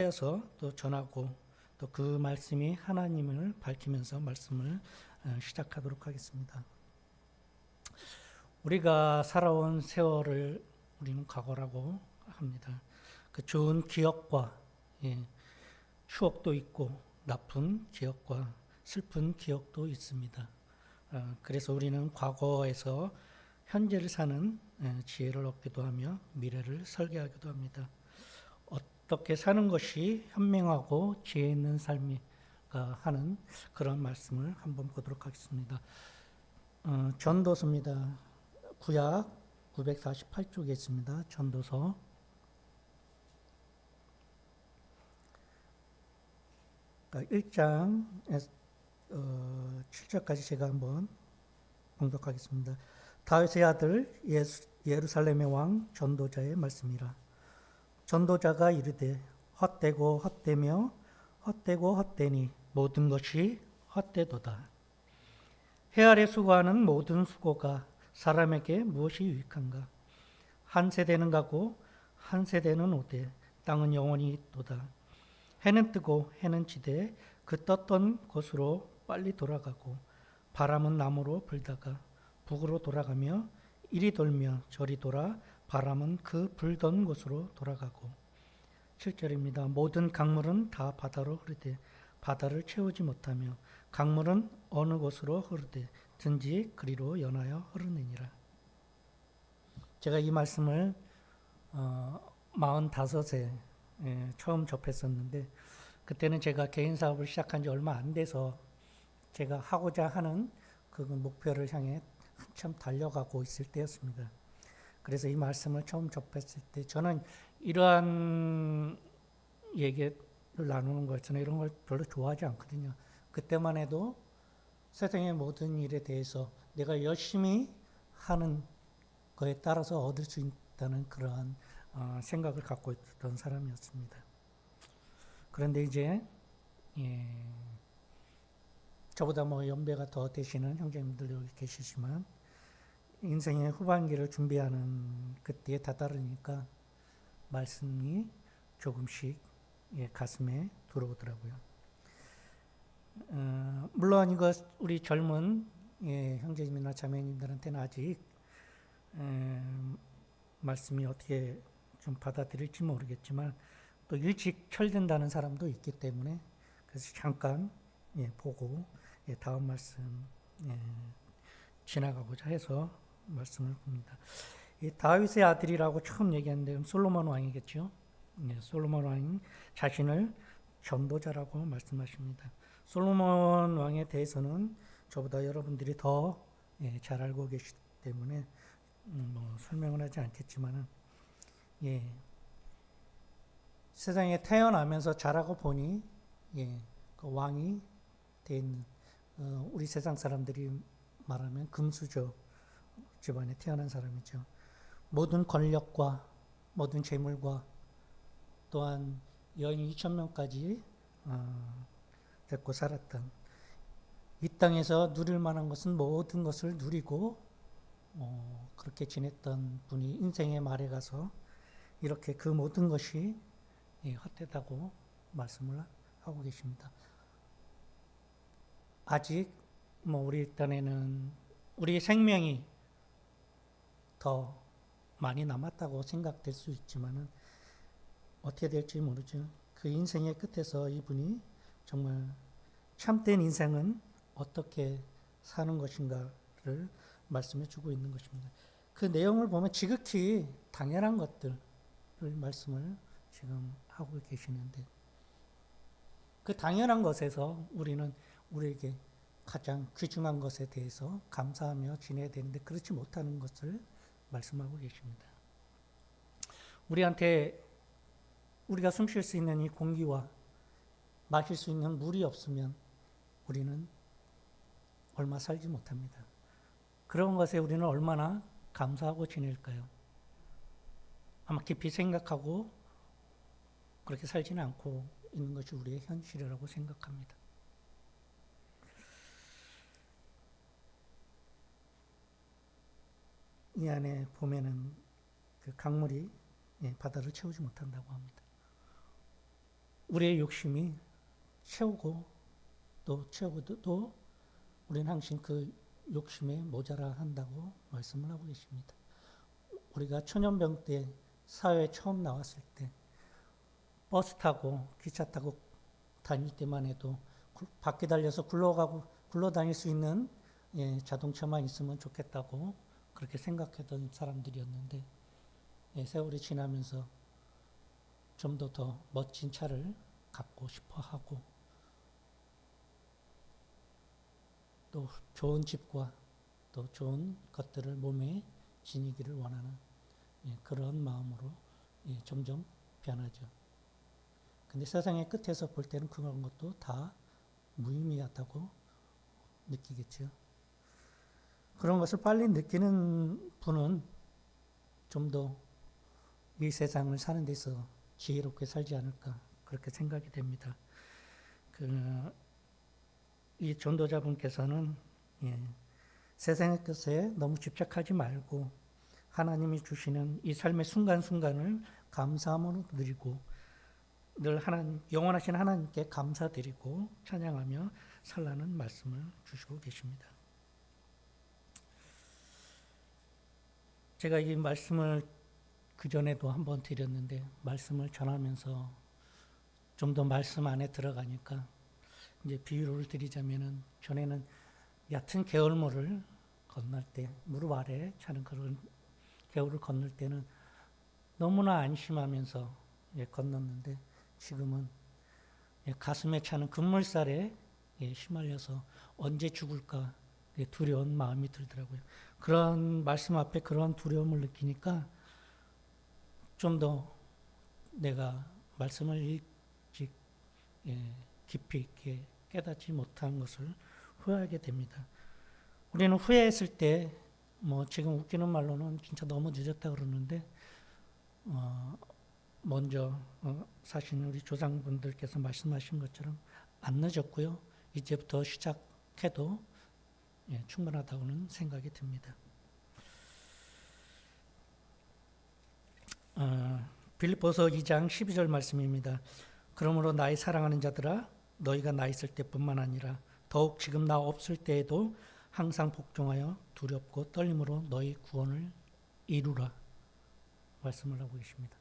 이어서 또 전하고 또 그 말씀이 하나님을 밝히면서 말씀을 시작하도록 하겠습니다. 우리가 살아온 세월을 우리는 과거라고 합니다. 그 좋은 기억과 추억도 있고 나쁜 기억과 슬픈 기억도 있습니다. 그래서 우리는 과거에서 현재를 사는 지혜를 얻기도 하며 미래를 설계하기도 합니다. 어떻게 사는 것이 현명하고 지혜 있는 삶인가 하는 그런 말씀을 한번 보도록 하겠습니다. 전도서입니다. 구약 948쪽에 있습니다. 전도서 1장 7절까지 제가 한번 봉독하겠습니다. 다윗의 아들 예루살렘의 왕 전도자의 말씀이라. 전도자가 이르되 헛되고 헛되며 헛되고 헛되니 모든 것이 헛되도다. 해 아래 수고하는 모든 수고가 사람에게 무엇이 유익한가? 한 세대는 가고 한 세대는 오되 땅은 영원히 있도다. 해는 뜨고 해는 지되 그 떴던 곳으로 빨리 돌아가고 바람은 남으로 불다가 북으로 돌아가며 이리 돌며 저리 돌아 바람은 그 불던 곳으로 돌아가고. 7절입니다. 모든 강물은 다 바다로 흐르되 바다를 채우지 못하며 강물은 어느 곳으로 흐르되 든지 그리로 연하여 흐르느니라. 제가 이 말씀을 45세 처음 접했었는데 그때는 제가 개인 사업을 시작한 지 얼마 안 돼서 제가 하고자 하는 그 목표를 향해 한참 달려가고 있을 때였습니다. 그래서 이 말씀을 처음 접했을 때 저는 이러한 얘기를 나누는 걸, 저는 이런 걸 별로 좋아하지 않거든요. 그때만 해도 세상의 모든 일에 대해서 내가 열심히 하는 거에 따라서 얻을 수 있다는 그러한 생각을 갖고 있던 사람이었습니다. 그런데 이제 저보다 연배가 더 되시는 형제님들 여기 계시지만 인생의 후반기를 준비하는 그때에 다다르니까 말씀이 조금씩 가슴에 들어오더라고요. 물론 이거 우리 젊은 형제님이나 자매님들한테는 아직 말씀이 어떻게 좀 받아들일지 모르겠지만 또 일찍 철든다는 사람도 있기 때문에 그래서 잠깐 보고 다음 말씀 지나가고자 해서 말씀을 봅니다. 다윗의 아들이라고 처음 얘기했는데 솔로몬 왕이겠죠. 솔로몬 왕이 자신을 전도자라고 말씀하십니다. 솔로몬 왕에 대해서는 저보다 여러분들이 더 잘 알고 계시기 때문에 설명을 하지 않겠지만은 세상에 태어나면서 자라고 보니 그 왕이 된 우리 세상 사람들이 말하면 금수저 집안에 태어난 사람이죠. 모든 권력과 모든 재물과 또한 여인 2,000명까지 데리고 살았던 이 땅에서 누릴 만한 것은 모든 것을 누리고 그렇게 지냈던 분이 인생의 말에 가서 이렇게 그 모든 것이 헛되다고 말씀을 하고 계십니다. 아직 우리 딴에는 우리 생명이 더 많이 남았다고 생각될 수 있지만은 어떻게 될지 모르죠. 그 인생의 끝에서 이분이 정말 참된 인생은 어떻게 사는 것인가를 말씀해 주고 있는 것입니다. 그 내용을 보면 지극히 당연한 것들을 말씀을 지금 하고 계시는데 그 당연한 것에서 우리는 우리에게 가장 귀중한 것에 대해서 감사하며 지내야 되는데 그렇지 못하는 것을 말씀하고 계십니다. 우리한테 우리가 숨 쉴 수 있는 이 공기와 마실 수 있는 물이 없으면 우리는 얼마 살지 못합니다. 그런 것에 우리는 얼마나 감사하고 지낼까요? 아마 깊이 생각하고 그렇게 살지는 않고 있는 것이 우리의 현실이라고 생각합니다. 이 안에 보면은 그 강물이 바다를 채우지 못한다고 합니다. 우리의 욕심이 채우고 또 우리는 항상 그 욕심에 모자라 한다고 말씀을 하고 계십니다. 우리가 초년병 때 사회에 처음 나왔을 때 버스 타고 기차 타고 다닐 때만 해도 바퀴 달려서 굴러다닐 수 있는 자동차만 있으면 좋겠다고 그렇게 생각했던 사람들이었는데 세월이 지나면서 좀 더 멋진 차를 갖고 싶어 하고 또 좋은 집과 또 좋은 것들을 몸에 지니기를 원하는 그런 마음으로 점점 변하죠. 근데 세상의 끝에서 볼 때는 그런 것도 다 무의미하다고 느끼겠죠. 그런 것을 빨리 느끼는 분은 좀 더 이 세상을 사는 데서 지혜롭게 살지 않을까 그렇게 생각이 됩니다. 이 전도자분께서는 세상의 것에 너무 집착하지 말고 하나님이 주시는 이 삶의 순간순간을 감사함으로 누리고 늘 영원하신 하나님께 감사드리고 찬양하며 살라는 말씀을 주시고 계십니다. 제가 이 말씀을 그전에도 한번 드렸는데 말씀을 전하면서 좀 더 말씀 안에 들어가니까 이제 비유를 드리자면은 전에는 얕은 개울물을 건널 때 무릎 아래 차는 그런 개울을 건널 때는 너무나 안심하면서 건넜는데 지금은 가슴에 차는 급물살에 휘말려서 언제 죽을까 두려운 마음이 들더라고요. 그런 말씀 앞에 그런 두려움을 느끼니까 좀 더 내가 말씀을 일찍 깊이 있게 깨닫지 못한 것을 후회하게 됩니다. 우리는 후회했을 때 지금 웃기는 말로는 진짜 너무 늦었다 그러는데 먼저 사실 우리 조상분들께서 말씀하신 것처럼 안 늦었고요. 이제부터 시작해도 충분하다고는 생각이 듭니다. 빌립보서 2장 12절 말씀입니다. 그러므로 나의 사랑하는 자들아 너희가 나 있을 때뿐만 아니라 더욱 지금 나 없을 때에도 항상 복종하여 두렵고 떨림으로 너희 구원을 이루라 말씀을 하고 계십니다.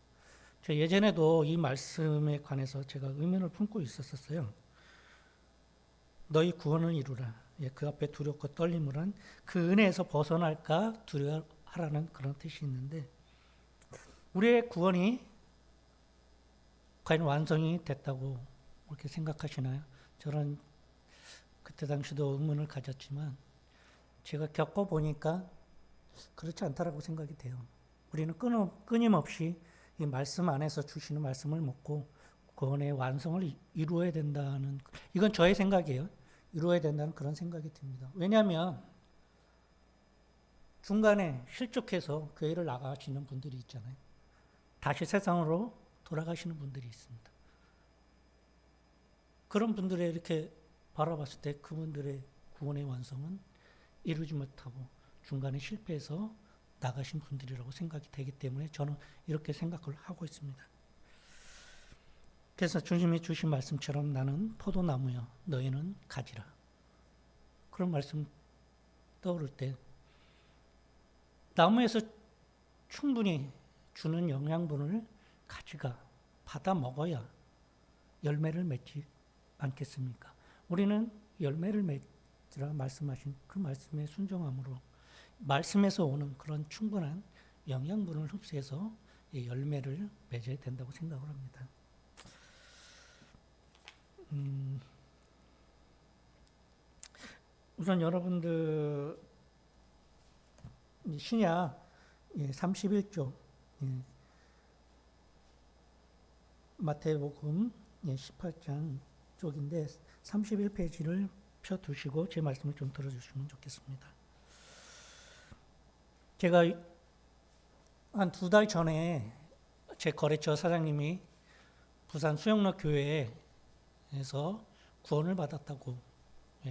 저 예전에도 이 말씀에 관해서 제가 의문을 품고 있었어요. 너희 구원을 이루라. 그 앞에 두렵고 떨림을 한 그 은혜에서 벗어날까 두려워하라는 그런 뜻이 있는데 우리의 구원이 과연 완성이 됐다고 그렇게 생각하시나요? 저는 그때 당시도 의문을 가졌지만 제가 겪어보니까 그렇지 않다라고 생각이 돼요. 우리는 끊임없이 이 말씀 안에서 주시는 말씀을 먹고 구원의 완성을 이루어야 된다는, 이건 저의 생각이에요. 이루어야 된다는 그런 생각이 듭니다. 왜냐하면 중간에 실족해서 교회를 나가시는 분들이 있잖아요. 다시 세상으로 돌아가시는 분들이 있습니다. 그런 분들의 이렇게 바라봤을 때 그분들의 구원의 완성은 이루지 못하고 중간에 실패해서 나가신 분들이라고 생각이 되기 때문에 저는 이렇게 생각을 하고 있습니다. 그래서 주님이 주신 말씀처럼 나는 포도나무여 너희는 가지라. 그런 말씀 떠오를 때 나무에서 충분히 주는 영양분을 가지가 받아 먹어야 열매를 맺지 않겠습니까? 우리는 열매를 맺으라 말씀하신 그 말씀에 순종함으로 말씀에서 오는 그런 충분한 영양분을 흡수해서 열매를 맺어야 된다고 생각을 합니다. 우선 여러분들 신약 31조 마태복음 18장 쪽인데 31페이지를 펴두시고 제 말씀을 좀 들어주시면 좋겠습니다. 제가 한 2달 전에 제 거래처 사장님이 부산 수영로 교회에서 구원을 받았다고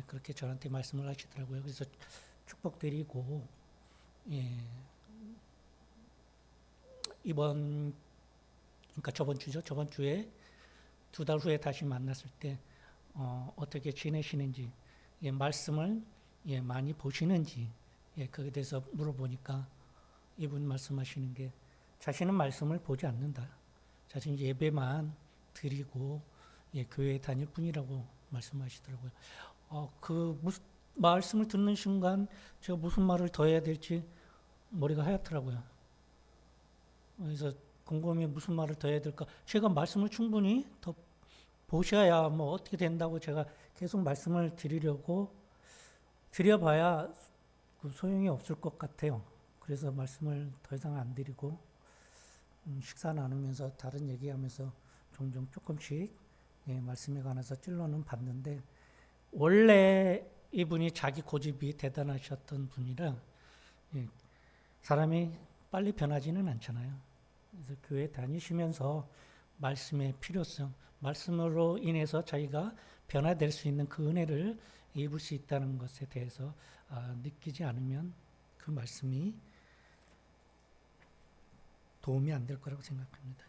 그렇게 저한테 말씀을 하시더라고요. 그래서 축복드리고 그러니까 저번 주에 2달 후에 다시 만났을 때 어떻게 지내시는지, 말씀을 많이 보시는지, 거기에 대해서 물어보니까 이분 말씀하시는 게 자신은 말씀을 보지 않는다. 자신이 예배만 드리고 교회에 다닐 뿐이라고 말씀하시더라고요. 그 말씀을 듣는 순간 제가 무슨 말을 더 해야 될지 머리가 하얗더라고요. 그래서 곰곰이 무슨 말을 더 해야 될까? 제가 말씀을 충분히 더 보셔야 뭐 어떻게 된다고 제가 계속 말씀을 드려봐야 그 소용이 없을 것 같아요. 그래서 말씀을 더 이상 안 드리고 식사 나누면서 다른 얘기하면서 종종 조금씩 말씀에 관해서 찔러는 봤는데, 원래 이분이 자기 고집이 대단하셨던 분이라 사람이 빨리 변하지는 않잖아요. 그래서 교회 다니시면서 말씀의 필요성, 말씀으로 인해서 자기가 변화될 수 있는 그 은혜를 입을 수 있다는 것에 대해서 느끼지 않으면 그 말씀이 도움이 안 될 거라고 생각합니다.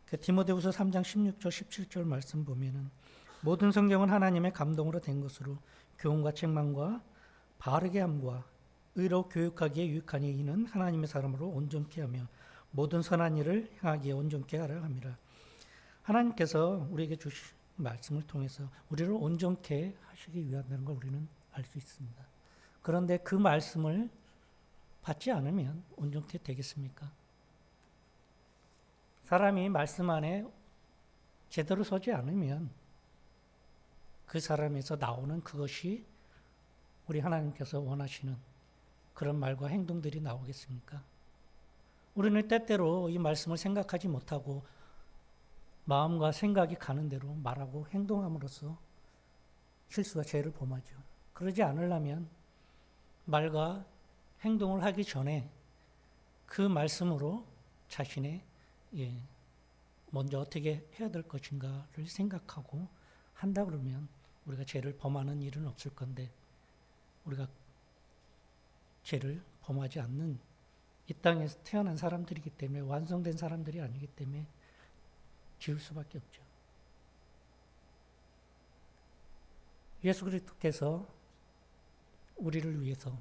그 디모데후서 3장 16절 17절 말씀 보면은 모든 성경은 하나님의 감동으로 된 것으로 교훈과 책망과 바르게 함과 의로 교육하기에 유익하니 이는 하나님의 사람으로 온전케 하며 모든 선한 일을 행하기에 온전케 하려 함이라. 하나님께서 우리에게 주신 말씀을 통해서 우리를 온전케 하시기 위한다는 걸 우리는 알 수 있습니다. 그런데 그 말씀을 받지 않으면 온전케 되겠습니까? 사람이 말씀 안에 제대로 서지 않으면 그 사람에서 나오는 그것이 우리 하나님께서 원하시는 그런 말과 행동들이 나오겠습니까? 우리는 때때로 이 말씀을 생각하지 못하고 마음과 생각이 가는 대로 말하고 행동함으로써 실수와 죄를 범하죠. 그러지 않으려면 말과 행동을 하기 전에 그 말씀으로 자신의 먼저 어떻게 해야 될 것인가를 생각하고 한다 그러면 우리가 죄를 범하는 일은 없을 건데, 우리가 죄를 범하지 않는 이 땅에서 태어난 사람들이기 때문에, 완성된 사람들이 아니기 때문에 지을 수밖에 없죠. 예수 그리스도께서 우리를 위해서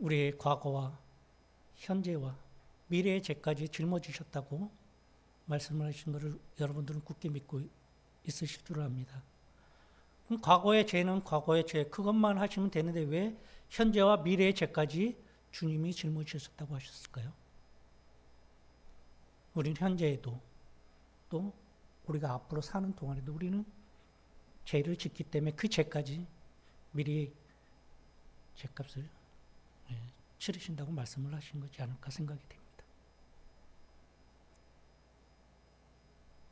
우리의 과거와 현재와 미래의 죄까지 짊어지셨다고 말씀을 하신 것을 여러분들은 굳게 믿고 있으실 줄 압니다. 그럼 과거의 죄는 과거의 죄, 그것만 하시면 되는데 왜 현재와 미래의 죄까지 주님이 짊어지셨다고 하셨을까요? 우리는 현재에도 또 우리가 앞으로 사는 동안에도 우리는 죄를 짓기 때문에 그 죄까지 미리 죄값을 치르신다고 말씀을 하신 거지 않을까 생각이 됩니다.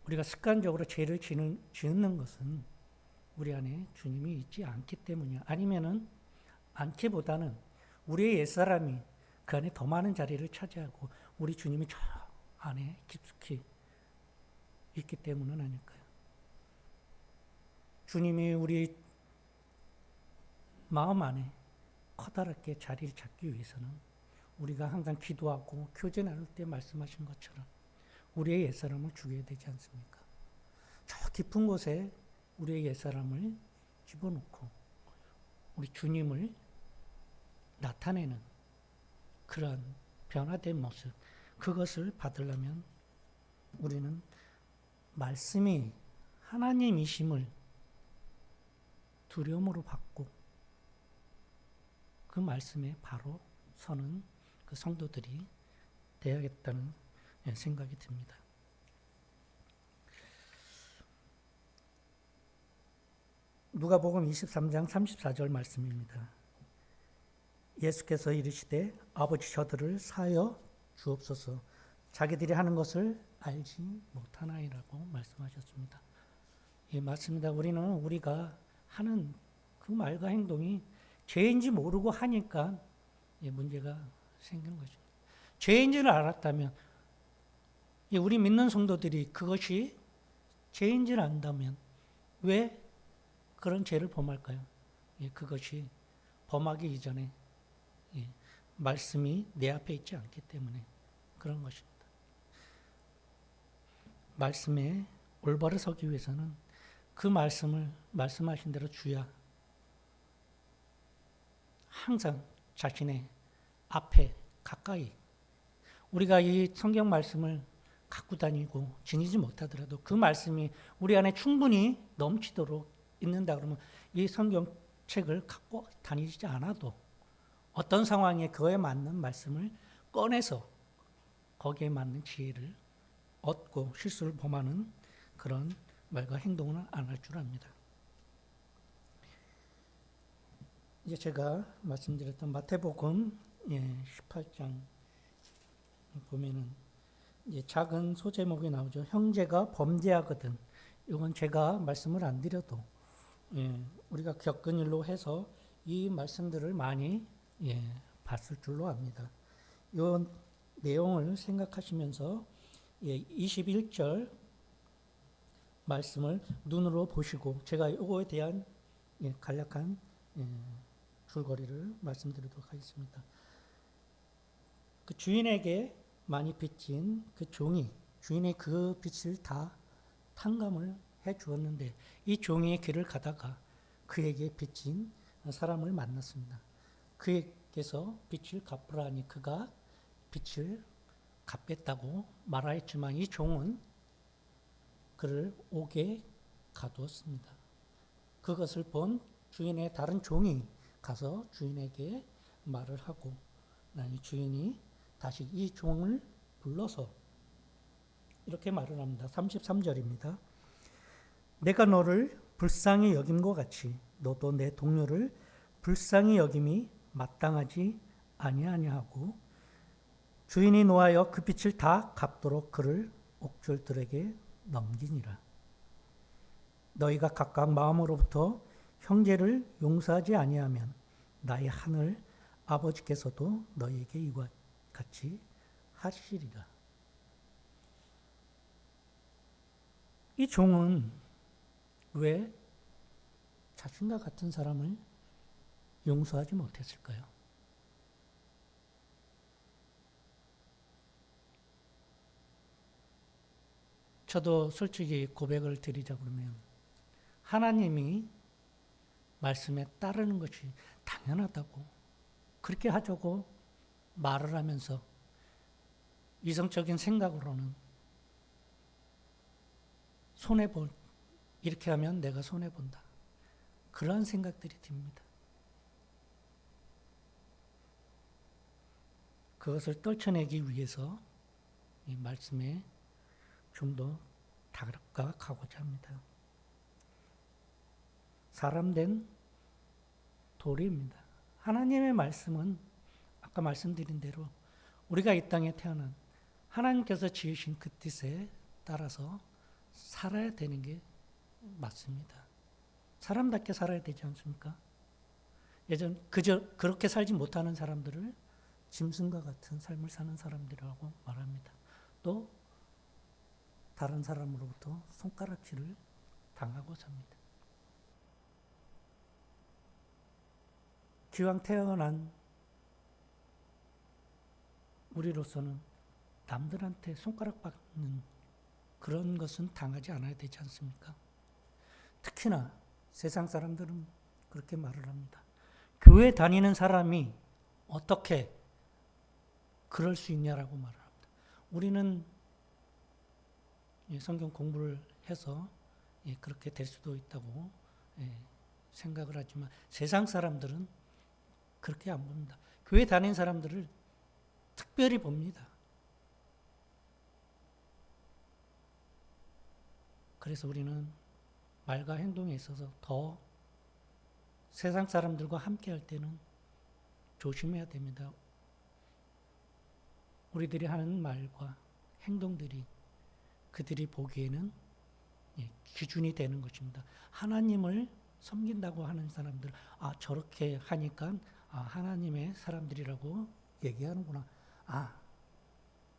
우리가 습관적으로 죄를 지는 것은 우리 안에 주님이 있지 않기 때문이야. 아니면은 않기보다는 우리의 옛사람이 그 안에 더 많은 자리를 차지하고 우리 주님이 저 안에 깊숙이 있기 때문은 아닐까요? 주님이 우리 마음 안에 커다랗게 자리를 잡기 위해서는 우리가 항상 기도하고 교제 나눌 때 말씀하신 것처럼 우리의 옛사람을 죽여야 되지 않습니까? 저 깊은 곳에 우리의 옛사람을 집어넣고 우리 주님을 나타내는 그런 변화된 모습, 그것을 받으려면 우리는 말씀이 하나님이심을 두려움으로 받고 그 말씀에 바로 서는 그 성도들이 되어야겠다는 생각이 듭니다. 누가복음 23장 34절 말씀입니다. 예수께서 이르시되 아버지 저들을 사하여 주옵소서 자기들이 하는 것을 알지 못하나이라고 말씀하셨습니다. 예, 맞습니다. 우리가 하는 그 말과 행동이 죄인지 모르고 하니까 문제가 생기는 거죠. 죄인지를 알았다면, 우리 믿는 성도들이 그것이 죄인지를 안다면 왜 그런 죄를 범할까요? 그것이 범하기 이전에 말씀이 내 앞에 있지 않기 때문에 그런 것입니다. 말씀에 올바로 서기 위해서는 그 말씀을 말씀하신 대로 주야 항상 자신의 앞에 가까이 우리가 이 성경 말씀을 갖고 다니고 지니지 못하더라도 그 말씀이 우리 안에 충분히 넘치도록 있는다 그러면 이 성경책을 갖고 다니지 않아도 어떤 상황에 그에 맞는 말씀을 꺼내서 거기에 맞는 지혜를 얻고 실수를 범하는 그런 말과 행동은 안 할 줄 압니다. 이제 제가 말씀드렸던 마태복음 18장 보면은 이제 작은 소제목이 나오죠. 형제가 범죄하거든. 이건 제가 말씀을 안 드려도 우리가 겪은 일로 해서 이 말씀들을 많이 봤을 줄로 압니다. 이 내용을 생각하시면서 21절 말씀을 눈으로 보시고 제가 이거에 대한 간략한 줄거리를 말씀드리도록 하겠습니다. 그 주인에게 많이 빚진 그 종이 주인의 그 빚을 다 탕감을 해 주었는데 이 종의 길을 가다가 그에게 빚진 사람을 만났습니다. 그에게서 빚을 갚으라 하니 그가 빚을 갚겠다고 말하였지만 이 종은 그를 옥에 가두었습니다. 그것을 본 주인의 다른 종이 가서 주인에게 말을 하고 나니 주인이 다시 이 종을 불러서 이렇게 말을 합니다. 33절입니다. 내가 너를 불쌍히 여김과 같이 너도 내 동료를 불쌍히 여김이 마땅하지 아니하냐고 주인이 노하여 그 빚을 다 갚도록 그를 옥졸들에게 넘기니라. 너희가 각각 마음으로부터 형제를 용서하지 아니하면 나의 하늘 아버지께서도 너희에게 이와 같이 하시리라. 이 종은 왜 자신과 같은 사람을 용서하지 못했을까요? 저도 솔직히 고백을 드리자 그러면 하나님이 말씀에 따르는 것이 당연하다고 그렇게 하자고 말을 하면서 이성적인 생각으로는 손해볼 이렇게 하면 내가 손해본다. 그러한 생각들이 듭니다. 그것을 떨쳐내기 위해서 이 말씀에 좀 더 다가가고자 합니다. 사람된 도리입니다. 하나님의 말씀은 아까 말씀드린 대로 우리가 이 땅에 태어난 하나님께서 지으신 그 뜻에 따라서 살아야 되는 게 맞습니다. 사람답게 살아야 되지 않습니까? 그저 그렇게 살지 못하는 사람들을 짐승과 같은 삶을 사는 사람들이라고 말합니다. 또 다른 사람으로부터 손가락질을 당하고 삽니다. 기왕 태어난 우리로서는 남들한테 손가락 받는 그런 것은 당하지 않아야 되지 않습니까? 특히나 세상 사람들은 그렇게 말을 합니다. 교회 다니는 사람이 어떻게 그럴 수 있냐라고 말을 합니다. 우리는 성경 공부를 해서 그렇게 될 수도 있다고 생각을 하지만 세상 사람들은 그렇게 안 봅니다. 교회 다니는 사람들을 특별히 봅니다. 그래서 우리는 말과 행동에 있어서 더 세상 사람들과 함께 할 때는 조심해야 됩니다. 우리들이 하는 말과 행동들이 그들이 보기에는 기준이 되는 것입니다. 하나님을 섬긴다고 하는 사람들, 저렇게 하니까 하나님의 사람들이라고 얘기하는구나.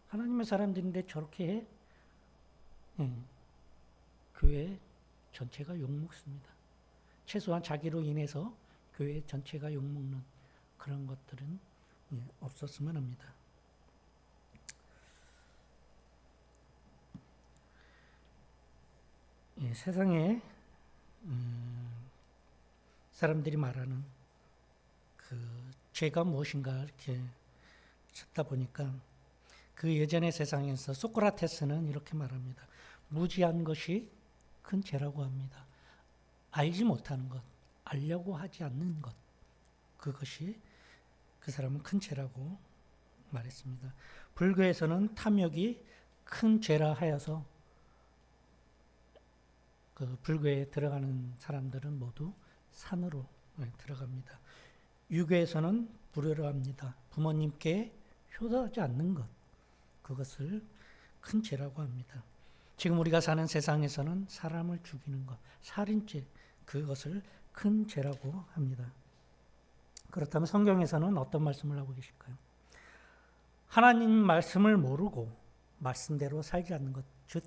하나님의 사람들인데 저렇게 해. 교회 전체가 욕먹습니다. 최소한 자기로 인해서 교회 전체가 욕먹는 그런 것들은 없었으면 합니다. 세상에 사람들이 말하는 그 죄가 무엇인가 이렇게 찾다 보니까 그 예전의 세상에서 소크라테스는 이렇게 말합니다. 무지한 것이 큰 죄라고 합니다. 알지 못하는 것, 알려고 하지 않는 것, 그것이 그 사람은 큰 죄라고 말했습니다. 불교에서는 탐욕이 큰 죄라 하여서 그 불교에 들어가는 사람들은 모두 산으로 들어갑니다. 유교에서는 불효를 합니다. 부모님께 효도하지 않는 것, 그것을 큰 죄라고 합니다. 지금 우리가 사는 세상에서는 사람을 죽이는 것, 살인죄, 그것을 큰 죄라고 합니다. 그렇다면 성경에서는 어떤 말씀을 하고 계실까요? 하나님 말씀을 모르고 말씀대로 살지 않는 것, 즉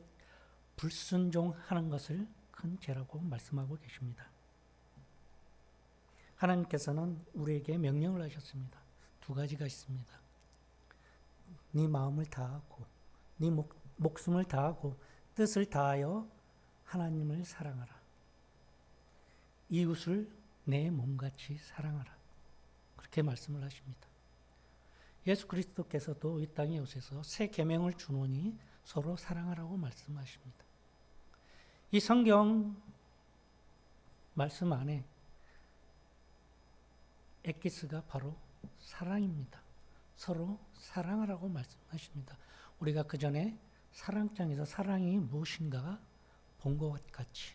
불순종하는 것을 큰 죄라고 말씀하고 계십니다. 하나님께서는 우리에게 명령을 하셨습니다. 두 가지가 있습니다. 네 마음을 다하고 네 목숨을 다하고 뜻을 다하여 하나님을 사랑하라. 이웃을 내 몸같이 사랑하라. 그렇게 말씀을 하십니다. 예수 그리스도께서도 이 땅에 오셔서 새 계명을 주노니 서로 사랑하라고 말씀하십니다. 이 성경 말씀 안에 엑기스가 바로 사랑입니다. 서로 사랑하라고 말씀하십니다. 우리가 그 전에 사랑장에서 사랑이 무엇인가 본 것 같이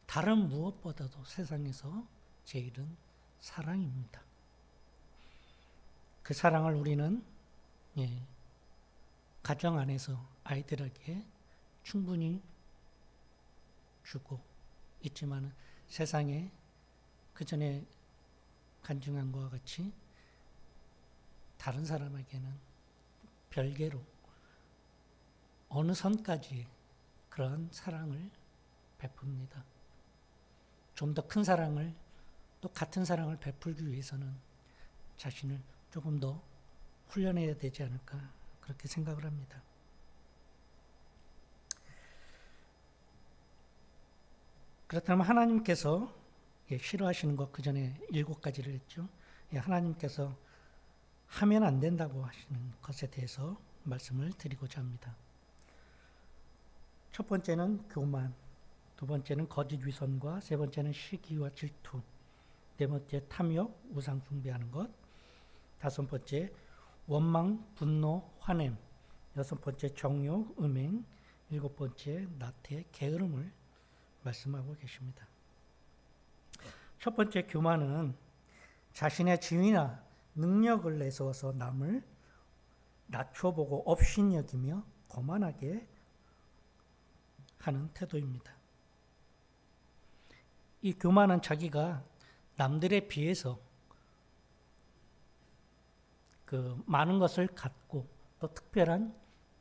다른 무엇보다도 세상에서 제일은 사랑입니다. 그 사랑을 우리는 가정 안에서 아이들에게 충분히 주고 있지만 세상에 그 전에 간증한 것과 같이 다른 사람에게는 별개로 어느 선까지 그러한 사랑을 베풉니다. 좀 더 큰 사랑을 또 같은 사랑을 베풀기 위해서는 자신을 조금 더 훈련해야 되지 않을까 그렇게 생각을 합니다. 그렇다면 하나님께서 싫어하시는 것 그 전에 7가지를 했죠. 하나님께서 하면 안 된다고 하시는 것에 대해서 말씀을 드리고자 합니다. 첫 번째는 교만, 두 번째는 거짓 위선과 세 번째는 시기와 질투, 네 번째 탐욕, 우상 숭배하는 것, 다섯 번째 원망, 분노, 화냄, 여섯 번째 정욕, 음행, 일곱 번째 나태, 게으름을 말씀하고 계십니다. 첫 번째 교만은 자신의 지위나 능력을 내세워서 남을 낮춰보고 업신여기며 거만하게 하는 태도입니다. 이 교만은 자기가 남들에 비해서 그 많은 것을 갖고 또 특별한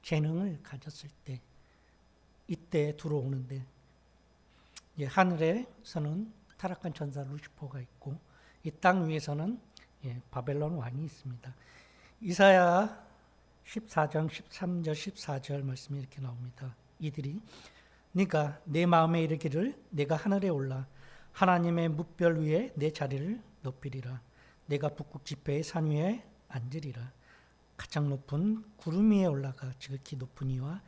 재능을 가졌을 때 이때 들어오는데 하늘에서는 타락한 천사 루시퍼가 있고 이 땅 위에서는 바벨론 왕이 있습니다. 이사야 14장 13절 14절 말씀이 이렇게 나옵니다. 이들이 네가 내 마음에 이르기를 내가 하늘에 올라 하나님의 뭇별 위에 내 자리를 높이리라. 내가 북극 지폐의 산 위에 앉으리라. 가장 높은 구름 위에 올라가 지극히 높은 이와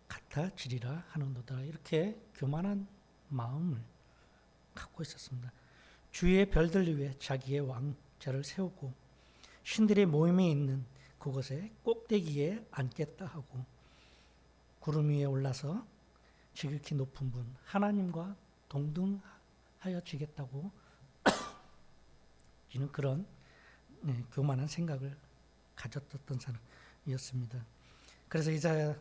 같아지리라 하는도다. 이렇게 교만한 마음을 갖고 있었습니다. 주위의 별들 위에 자기의 왕자를 세우고 신들의 모임에 있는 그곳에 꼭대기에 앉겠다 하고 구름 위에 올라서 지극히 높은 분 하나님과 동등하여 지겠다고 이는 그런 교만한 생각을 가졌던 사람이었습니다. 그래서 이사야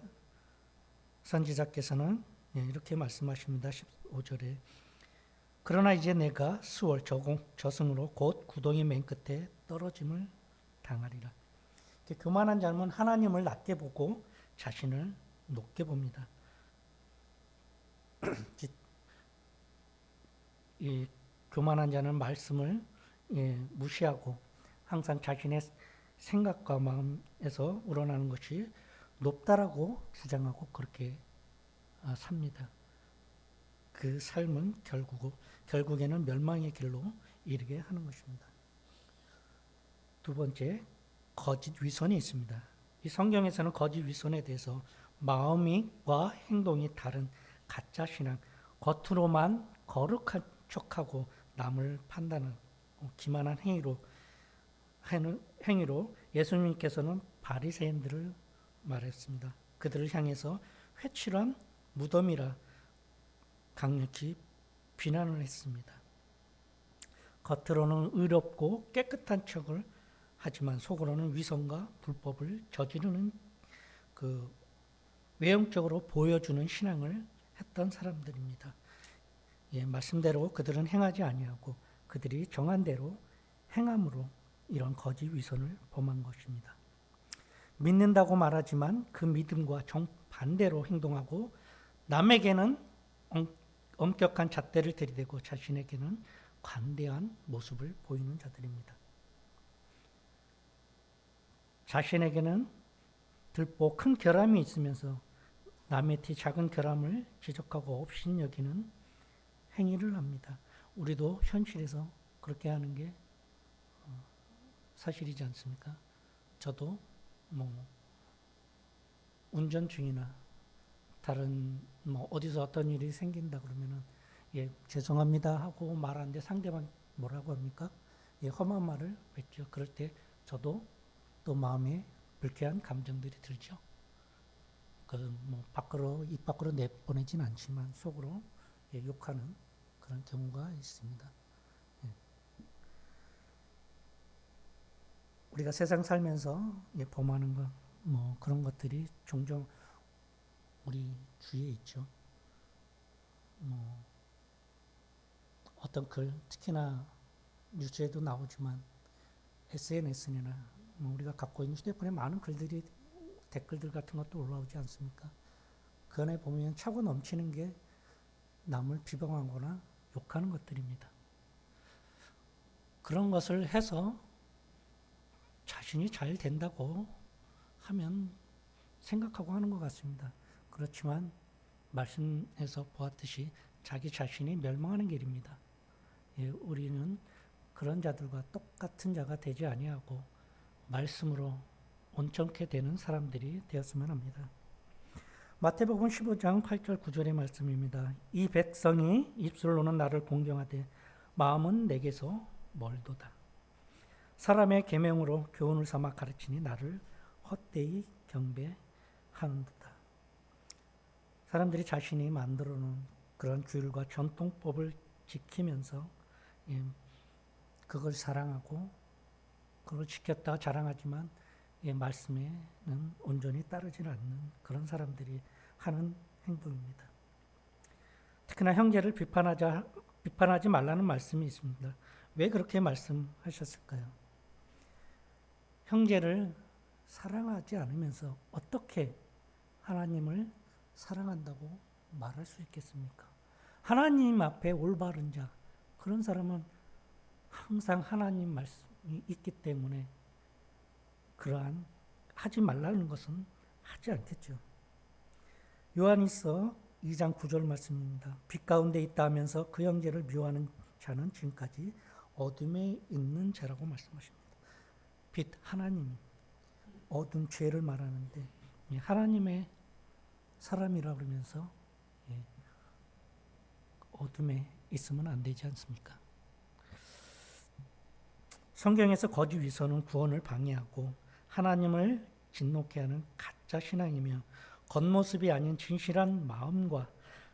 선지자께서는 이렇게 말씀하십니다. 15절에 그러나 이제 내가 수월 저승으로 곧 구덩이 맨 끝에 떨어짐을 당하리라. 교만한 자는 하나님을 낮게 보고 자신을 높게 봅니다. 이 교만한 자는 말씀을 무시하고 항상 자신의 생각과 마음에서 우러나는 것이 높다라고 주장하고 그렇게 삽니다. 그 삶은 결국에는 멸망의 길로 이르게 하는 것입니다. 두 번째, 거짓 위선이 있습니다. 이 성경에서는 거짓 위선에 대해서 마음과 행동이 다른 가짜 신앙, 겉으로만 거룩한 척하고 남을 판단하는 기만한 행위로 예수님께서는 바리새인들을 말했습니다. 그들을 향해서 회칠한 무덤이라 강력히 비난을 했습니다. 겉으로는 의롭고 깨끗한 척을 하지만 속으로는 위선과 불법을 저지르는 외형적으로 보여주는 신앙을 했던 사람들입니다. 말씀대로 그들은 행하지 아니하고 그들이 정한 대로 행함으로 이런 거짓 위선을 범한 것입니다. 믿는다고 말하지만 그 믿음과 정반대로 행동하고 남에게는 엄격한 잣대를 들이대고 자신에게는 관대한 모습을 보이는 자들입니다. 자신에게는 들보 큰 결함이 있으면서 남의 티 작은 결함을 지적하고 업신여기는 행위를 합니다. 우리도 현실에서 그렇게 하는 게 사실이지 않습니까? 저도 운전 중이나 다른 어디서 어떤 일이 생긴다 그러면은 죄송합니다 하고 말하는데 상대방 뭐라고 합니까? 험한 말을 뱉죠. 그럴 때 저도 또 마음에 불쾌한 감정들이 들죠. 입 밖으로 내보내진 않지만 속으로 욕하는 그런 경우가 있습니다. 우리가 세상 살면서 범하는 것, 그런 것들이 종종 우리 주위에 있죠. 어떤 글, 특히나 뉴스에도 나오지만 SNS나 우리가 갖고 있는 휴대폰에 많은 글들이 댓글들 같은 것도 올라오지 않습니까? 그 안에 보면 차고 넘치는 게 남을 비방하거나 욕하는 것들입니다. 그런 것을 해서 자신이 잘 된다고 하면 생각하고 하는 것 같습니다. 그렇지만 말씀에서 보았듯이 자기 자신이 멸망하는 길입니다. 우리는 그런 자들과 똑같은 자가 되지 아니하고 말씀으로 온전케 되는 사람들이 되었으면 합니다. 마태복음 15장 8절 9절의 말씀입니다. 이 백성이 입술로는 나를 공경하되 마음은 내게서 멀도다. 사람의 계명으로 교훈을 삼아 가르치니 나를 헛되이 경배하는도다. 사람들이 자신이 만들어 놓은 그런 규율과 전통법을 지키면서 그걸 사랑하고 그걸 지켰다가 자랑하지만 말씀에는 온전히 따르지 않는 그런 사람들이 하는 행동입니다. 특히나 형제를 비판하지 말라는 말씀이 있습니다. 왜 그렇게 말씀하셨을까요? 형제를 사랑하지 않으면서 어떻게 하나님을 사랑한다고 말할 수 있겠습니까? 하나님 앞에 올바른 자, 그런 사람은 항상 하나님 말씀이 있기 때문에 그러한 하지 말라는 것은 하지 않겠죠. 요한일서 2장 9절 말씀입니다. 빛 가운데 있다 하면서 그 형제를 미워하는 자는 지금까지 어둠에 있는 자라고 말씀하십니다. 빛, 하나님, 어둠, 죄를 말하는데 하나님의 사람이라 그러면서 어둠에 있으면 안 되지 않습니까? 성경에서 거짓 위선은 구원을 방해하고 하나님을 진노케 하는 가짜 신앙이며 겉모습이 아닌 진실한 마음과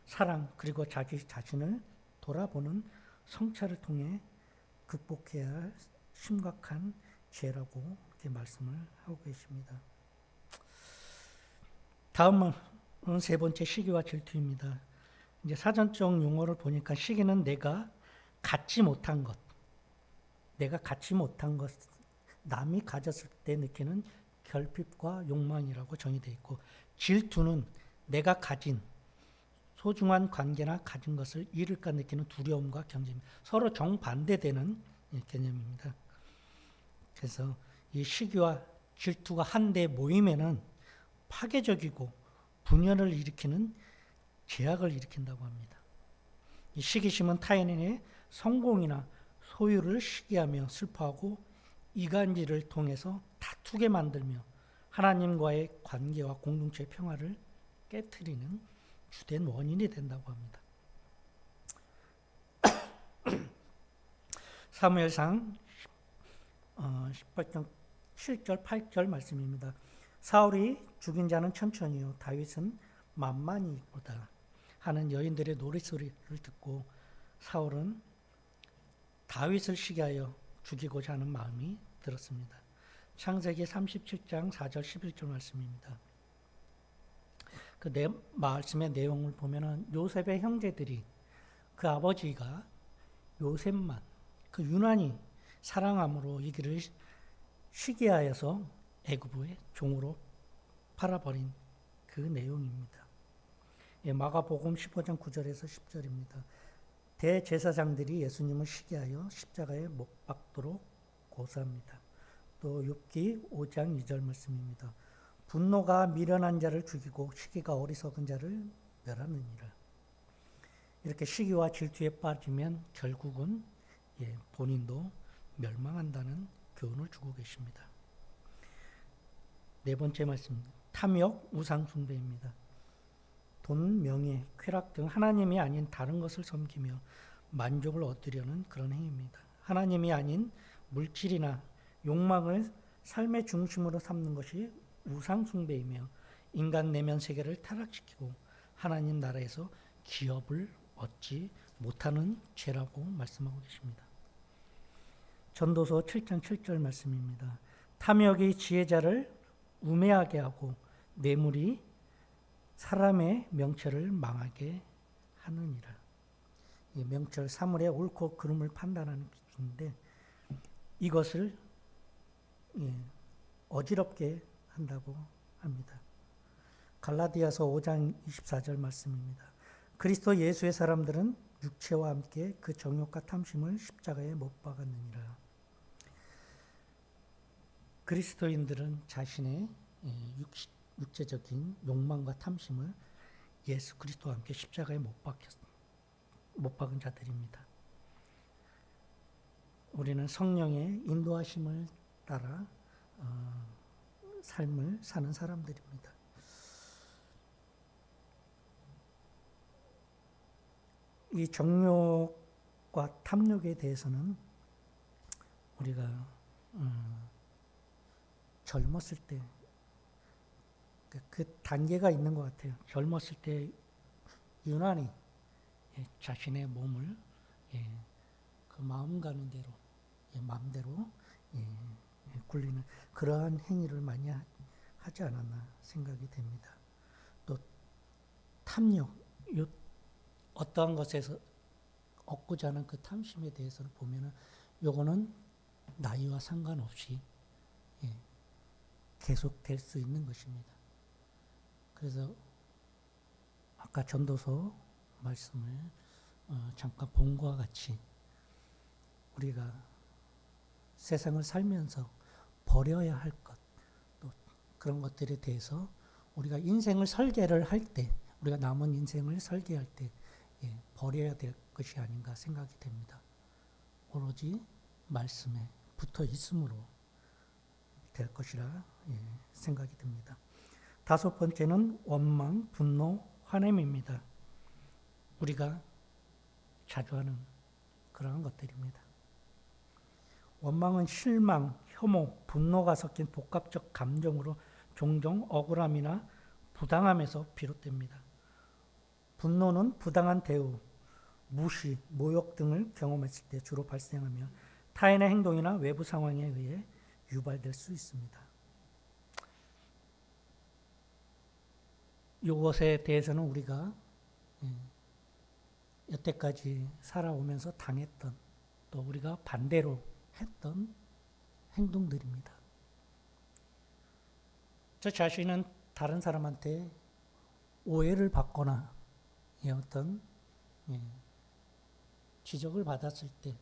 사랑 그리고 자기 자신을 돌아보는 성찰을 통해 극복해야 할 심각한 죄라고 이렇게 말씀을 하고 계십니다. 다음은 세 번째 시기와 질투입니다. 이제 사전적 용어를 보니까 시기는 내가 갖지 못한 것, 남이 가졌을 때 느끼는 결핍과 욕망이라고 정의되어 있고, 질투는 내가 가진 소중한 관계나 가진 것을 잃을까 느끼는 두려움과 경쟁입니다. 서로 정반대되는 개념입니다. 그래서 이 시기와 질투가 한데 모이면은 파괴적이고 분열을 일으키는 제약을 일으킨다고 합니다. 이 시기심은 타인의 성공이나 소유를 시기하며 슬퍼하고 이간질을 통해서 다투게 만들며 하나님과의 관계와 공동체의 평화를 깨트리는 주된 원인이 된다고 합니다. 사무엘상 18장 7절 8절 말씀입니다. 사울이 죽인 자는 천천히요 다윗은 만만히 보다 하는 여인들의 노랫소리를 듣고 사울은 다윗을 시기하여 죽이고자 하는 마음이 들었습니다. 창세기 37장 4절 11절 말씀입니다. 그 말씀의 내용을 보면은 요셉의 형제들이 그 아버지가 요셉만 그 유난히 사랑함으로 이 길을 시기하여서 애굽의 종으로 팔아버린 그 내용입니다. 마가복음 15장 9절에서 10절입니다. 대제사장들이 예수님을 시기하여 십자가에 못 박도록 고사합니다. 또 욥기 5장 2절 말씀입니다. 분노가 미련한 자를 죽이고 시기가 어리석은 자를 멸하느니라. 이렇게 시기와 질투에 빠지면 결국은 본인도 멸망한다는 교훈을 주고 계십니다. 네 번째 말씀, 탐욕, 우상숭배입니다. 돈, 명예, 쾌락 등 하나님이 아닌 다른 것을 섬기며 만족을 얻으려는 그런 행위입니다. 하나님이 아닌 물질이나 욕망을 삶의 중심으로 삼는 것이 우상숭배이며 인간 내면 세계를 타락시키고 하나님 나라에서 기업을 얻지 못하는 죄라고 말씀하고 계십니다. 전도서 7장 7절 말씀입니다. 탐욕이 지혜자를 우매하게 하고 뇌물이 사람의 명철을 망하게 하느니라. 이 명철, 사물의 옳고 그름을 판단하는 기준인데 이것을 어지럽게 한다고 합니다. 갈라디아서 5장 24절 말씀입니다. 그리스도 예수의 사람들은 육체와 함께 그 정욕과 탐심을 십자가에 못 박았느니라. 그리스도인들은 자신의 육체적인 욕망과 탐심을 예수 그리스도와 함께 십자가에 못 박은 자들입니다. 우리는 성령의 인도하심을 따라 삶을 사는 사람들입니다. 이 정욕과 탐욕에 대해서는 우리가 젊었을 때 그 단계가 있는 것 같아요. 젊었을 때 유난히 자신의 몸을 그 마음 가는 대로 마음대로 굴리는 그러한 행위를 많이 하지 않았나 생각이 됩니다. 또 탐욕, 어떠한 것에서 얻고자 하는 그 탐심에 대해서는 보면은 요거는 나이와 상관없이 계속될 수 있는 것입니다. 그래서 아까 전도서 말씀을 잠깐 본 것과 같이 우리가 세상을 살면서 버려야 할 것, 또 그런 것들에 대해서 우리가 인생을 설계를 할 때, 우리가 남은 인생을 설계할 때 버려야 될 것이 아닌가 생각이 됩니다. 오로지 말씀에 붙어 있음으로 될 것이라 생각이 듭니다. 다섯 번째는 원망, 분노, 화냄입니다. 우리가 자주 하는 그러한 것들입니다. 원망은 실망, 혐오, 분노가 섞인 복합적 감정으로 종종 억울함이나 부당함에서 비롯됩니다. 분노는 부당한 대우, 무시, 모욕 등을 경험했을 때 주로 발생하며 타인의 행동이나 외부 상황에 의해 유발될 수 있습니다. 이것에 대해서는 우리가 여태까지 살아오면서 당했던 또 우리가 반대로 했던 행동들입니다. 저 자신은 다른 사람한테 오해를 받거나 어떤 지적을 받았을 때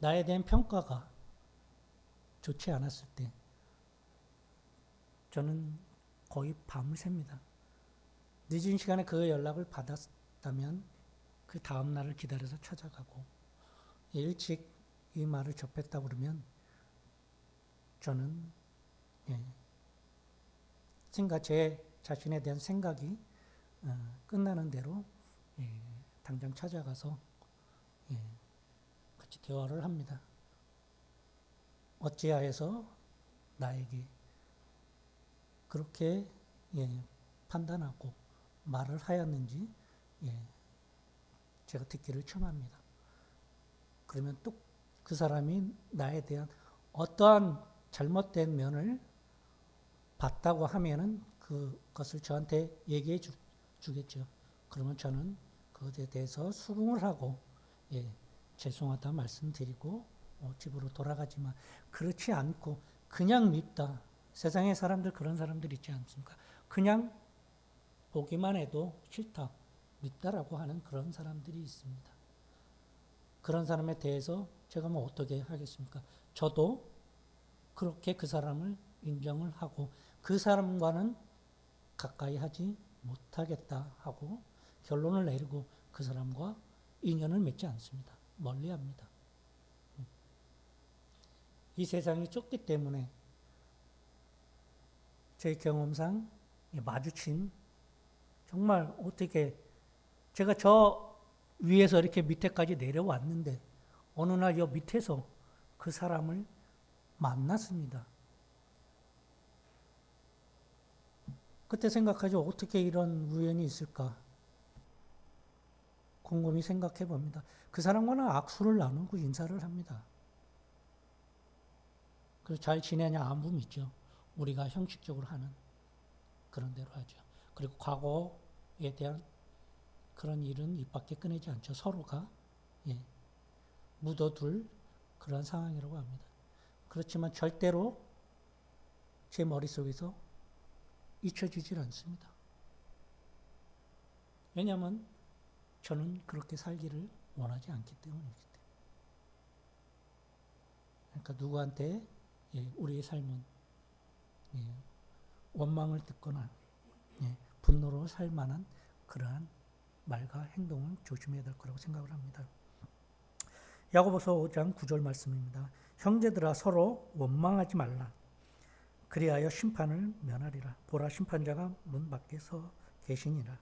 나에 대한 평가가 좋지 않았을 때 저는 거의 밤을 샙니다. 늦은 시간에 그 연락을 받았다면 그 다음 날을 기다려서 찾아가고 일찍 이 말을 접했다 그러면 저는 제 자신에 대한 생각이 끝나는 대로 당장 찾아가서 같이 대화를 합니다. 어찌하여서 나에게 그렇게 판단하고 말을 하였는지 제가 듣기를 청합니다. 그러면 또 그 사람이 나에 대한 어떠한 잘못된 면을 봤다고 하면은 그것을 저한테 얘기해 주겠죠. 그러면 저는 그것에 대해서 수긍을 하고 죄송하다 말씀드리고 집으로 돌아가지만 그렇지 않고 그냥 밉다. 세상의 사람들 그런 사람들 있지 않습니까? 그냥 보기만 해도 싫다, 밉다라고 하는 그런 사람들이 있습니다. 그런 사람에 대해서 제가 뭐 어떻게 하겠습니까? 저도 그렇게 그 사람을 인정을 하고 그 사람과는 가까이 하지 못하겠다 하고 결론을 내리고 그 사람과 인연을 맺지 않습니다. 멀리합니다. 이 세상이 좁기 때문에 제 경험상 마주친 정말 어떻게 제가 저 위에서 이렇게 밑에까지 내려왔는데 어느 날 여 밑에서 그 사람을 만났습니다. 그때 생각하죠. 어떻게 이런 우연이 있을까? 곰곰이 생각해 봅니다. 그 사람과는 악수를 나누고 인사를 합니다. 그래서 잘 지내냐 안부 묻죠. 우리가 형식적으로 하는 그런 대로 하죠. 그리고 과거에 대한 그런 일은 입 밖에 꺼내지 않죠. 서로가 묻어둘 그런 상황이라고 합니다. 그렇지만 절대로 제 머릿속에서 잊혀지질 않습니다. 왜냐하면 저는 그렇게 살기를 원하지 않기 때문이기 때문에. 그러니까 누구한테 우리의 삶은 원망을 듣거나 분노로 살 만한 그러한 말과 행동을 조심해야 될 거라고 생각을 합니다. 야고보서 5장 9절 말씀입니다. 형제들아 서로 원망하지 말라. 그리하여 심판을 면하리라. 보라 심판자가 문 밖에 서 계시니라.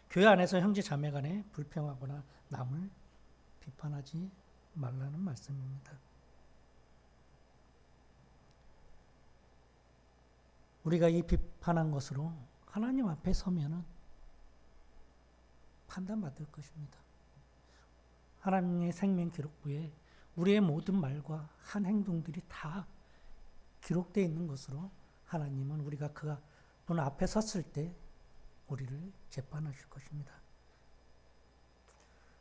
교회 안에서 형제 자매 간에 불평하거나 남을 비판하지 말라는 말씀입니다. 우리가 이 비판한 것으로 하나님 앞에 서면은 판단받을 것입니다. 하나님의 생명 기록부에 우리의 모든 말과 한 행동들이 다 기록되어 있는 것으로 하나님은 우리가 그분 앞에 섰을 때 우리를 재판하실 것입니다.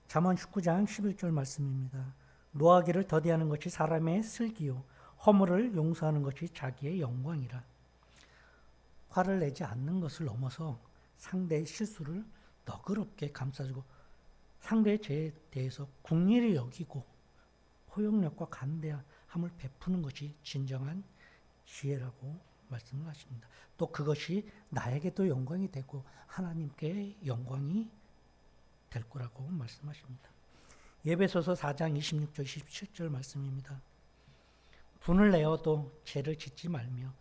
잠언 19장 11절 말씀입니다. 노하기를 더디하는 것이 사람의 슬기요 허물을 용서하는 것이 자기의 영광이라. 화를 내지 않는 것을 넘어서 상대의 실수를 너그럽게 감싸주고 상대의 죄에 대해서 궁리를 여기고 포용력과 간대함을 베푸는 것이 진정한 지혜라고 말씀을 하십니다. 또 그것이 나에게도 영광이 되고 하나님께 영광이 될 거라고 말씀하십니다. 에베소서 4장 26절 27절 말씀입니다. 분을 내어도 죄를 짓지 말며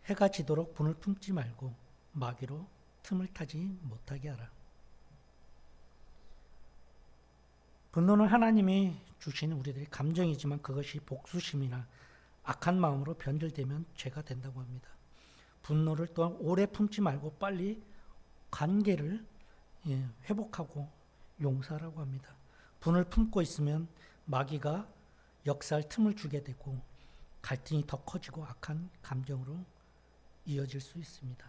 해가 지도록 분을 품지 말고 마귀로 틈을 타지 못하게 하라. 분노는 하나님이 주신 우리들의 감정이지만 그것이 복수심이나 악한 마음으로 변질되면 죄가 된다고 합니다. 분노를 또한 오래 품지 말고 빨리 관계를 회복하고 용서하라고 합니다. 분을 품고 있으면 마귀가 역사할 틈을 주게 되고 갈등이 더 커지고 악한 감정으로 이어질 수 있습니다.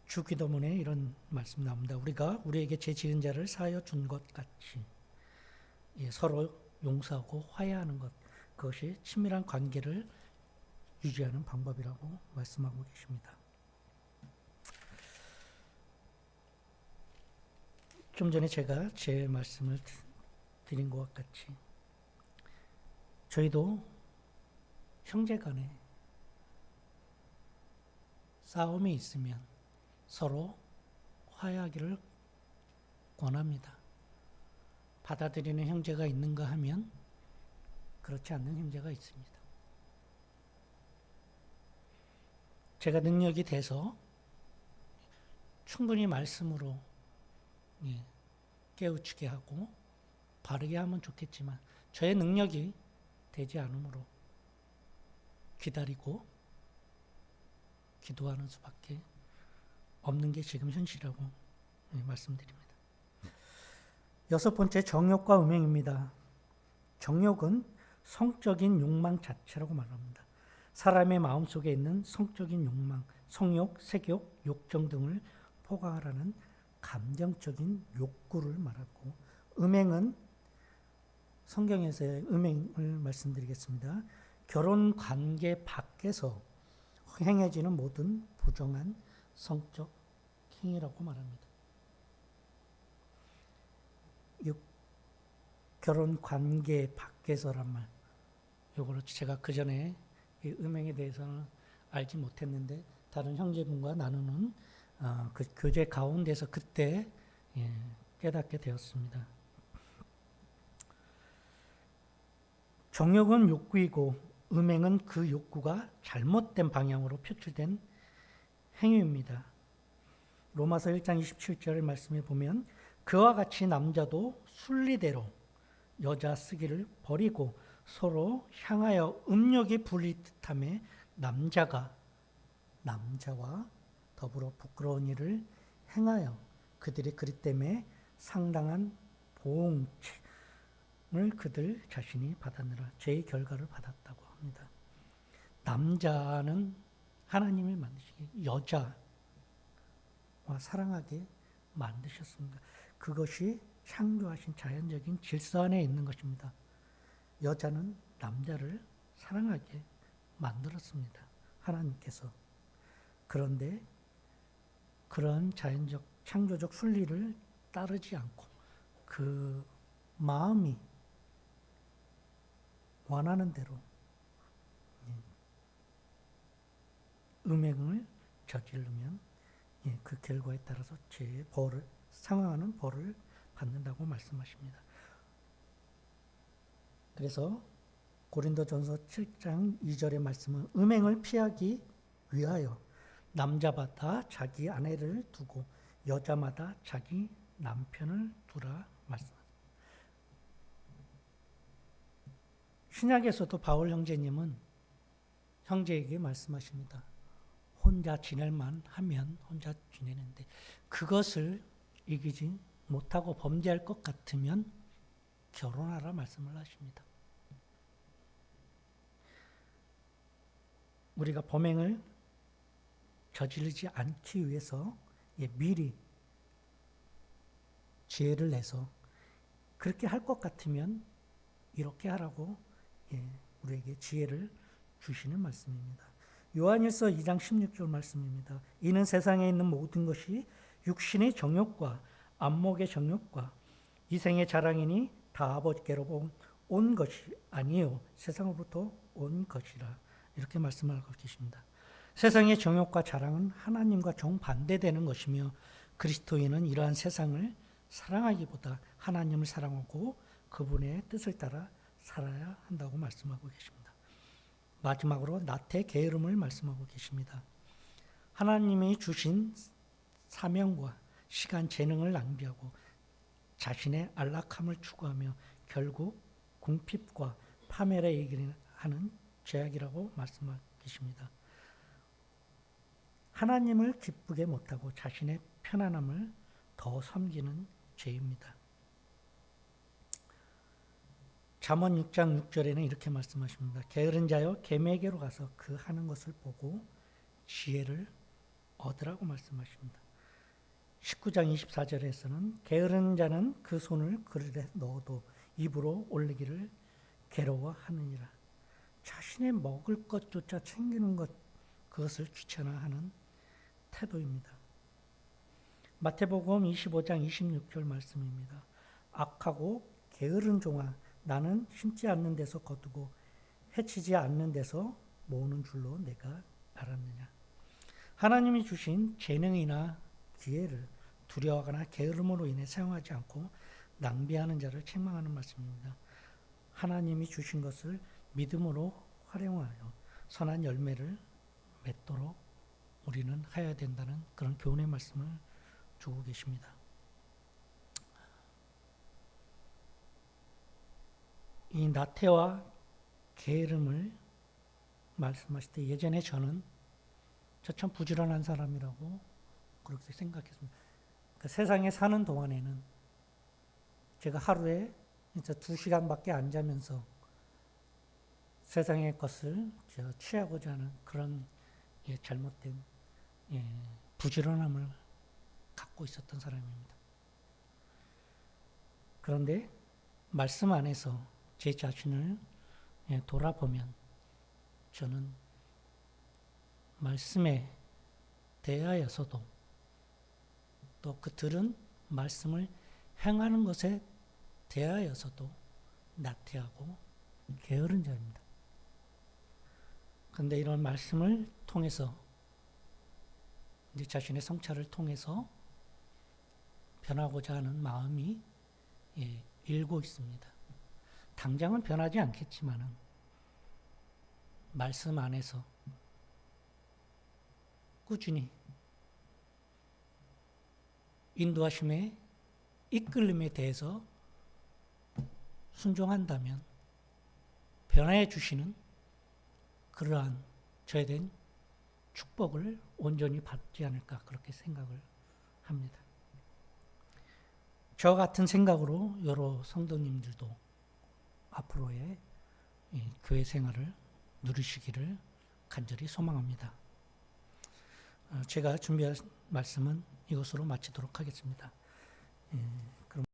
주기도문에 이런 말씀 나옵니다. 우리가 우리에게 죄 지은 자를 사하여 준 것 같이 서로 용서하고 화해하는 것, 그것이 친밀한 관계를 유지하는 방법이라고 말씀하고 계십니다. 좀 전에 제가 제 말씀을 드린 것과 같이 저희도 형제간에 싸움이 있으면 서로 화해하기를 원합니다. 받아들이는 형제가 있는가 하면 그렇지 않는 형제가 있습니다. 제가 능력이 돼서 충분히 말씀으로 깨우치게 하고 바르게 하면 좋겠지만 저의 능력이 되지 않으므로 기다리고 기도하는 수밖에 없는 게 지금 현실이라고 말씀드립니다. 여섯 번째, 정욕과 음행입니다. 정욕은 성적인 욕망 자체라고 말합니다. 사람의 마음속에 있는 성적인 욕망, 성욕, 색욕, 욕정 등을 포괄하는 감정적인 욕구를 말하고, 음행은 성경에서의 음행을 말씀드리겠습니다. 결혼 관계 밖에서 행해지는 모든 부정한 성적 행위라고 말합니다. 결혼 관계 밖에서란 말, 요거를 제가 그 전에 음행에 대해서는 알지 못했는데 다른 형제분과 나누는 그 교제 가운데서 그때 깨닫게 되었습니다. 정욕은 욕구이고 음행은 그 욕구가 잘못된 방향으로 표출된 행위입니다. 로마서 1장 27절 말씀에 보면 그와 같이 남자도 순리대로 여자 쓰기를 버리고 서로 향하여 음욕이 불릴 듯하며 남자와 더불어 부끄러운 일을 행하여 그들이 그리 때문에 상당한 보응을 그들 자신이 받았느라 죄의 결과를 받았다고 합니다. 남자는 하나님이 만드시기 여자와 사랑하게 만드셨습니다. 그것이 창조하신 자연적인 질서 안에 있는 것입니다. 여자는 남자를 사랑하게 만들었습니다. 하나님께서. 그런데 그런 자연적 창조적 순리를 따르지 않고 그 마음이 원하는 대로 음행을 저지르면 그 결과에 따라서 죄의 벌을 상황하는 벌을 받는다고 말씀하십니다. 그래서 고린도전서 7장 2절의 말씀은 음행을 피하기 위하여 남자마다 자기 아내를 두고 여자마다 자기 남편을 두라 말씀합니다. 신약에서도 바울 형제님은 형제에게 말씀하십니다. 혼자 지낼만 하면 혼자 지내는데 그것을 이기지 못하고 범죄할 것 같으면 결혼하라 말씀을 하십니다. 우리가 범행을 저지르지 않기 위해서 미리 지혜를 내서 그렇게 할 것 같으면 이렇게 하라고 우리에게 지혜를 주시는 말씀입니다. 요한일서 2장 16절 말씀입니다. 이는 세상에 있는 모든 것이 육신의 정욕과 안목의 정욕과 이생의 자랑이니 다 아버지께로 온 것이 아니요 세상으로부터 온 것이라 이렇게 말씀하고 계십니다. 세상의 정욕과 자랑은 하나님과 정반대되는 것이며 그리스도인은 이러한 세상을 사랑하기보다 하나님을 사랑하고 그분의 뜻을 따라 살아야 한다고 말씀하고 계십니다. 마지막으로 나태 게으름을 말씀하고 계십니다. 하나님이 주신 사명과 시간, 재능을 낭비하고 자신의 안락함을 추구하며 결국 궁핍과 파멸에 이르게 하는 죄악이라고 말씀하고 계십니다. 하나님을 기쁘게 못하고 자신의 편안함을 더 섬기는 죄입니다. 잠언 6장 6절에는 이렇게 말씀하십니다. 게으른 자여 계매에게로 가서 그 하는 것을 보고 지혜를 얻으라고 말씀하십니다. 19장 24절에서는 게으른 자는 그 손을 그릇에 넣어도 입으로 올리기를 괴로워하느니라. 자신의 먹을 것조차 챙기는 것, 그것을 귀찮아하는 태도입니다. 마태복음 25장 26절 말씀입니다. 악하고 게으른 종아, 나는 심지 않는 데서 거두고 해치지 않는 데서 모으는 줄로 내가 알았느냐. 하나님이 주신 재능이나 기회를 두려워하거나 게으름으로 인해 사용하지 않고 낭비하는 자를 책망하는 말씀입니다. 하나님이 주신 것을 믿음으로 활용하여 선한 열매를 맺도록 우리는 해야 된다는 그런 교훈의 말씀을 주고 계십니다. 이 나태와 게으름을 말씀하실 때 예전에 저는 저 참 부지런한 사람이라고 그렇게 생각했습니다. 그 세상에 사는 동안에는 제가 하루에 진짜 2시간밖에 안 자면서 세상의 것을 취하고자 하는 그런 잘못된 부지런함을 갖고 있었던 사람입니다. 그런데 말씀 안에서 제 자신을 돌아보면 저는 말씀에 대하여서도 또 그 들은 말씀을 행하는 것에 대하여서도 나태하고 게으른 자입니다. 그런데 이런 말씀을 통해서 이제 자신의 성찰을 통해서 변하고자 하는 마음이 일고 있습니다. 당장은 변하지 않겠지만은 말씀 안에서 꾸준히 인도하심의 이끌림에 대해서 순종한다면 변화해 주시는 그러한 저에 대한 축복을 온전히 받지 않을까 그렇게 생각을 합니다. 저 같은 생각으로 여러 성도님들도 앞으로의 교회 생활을 누리시기를 간절히 소망합니다. 제가 준비한 말씀은 이것으로 마치도록 하겠습니다.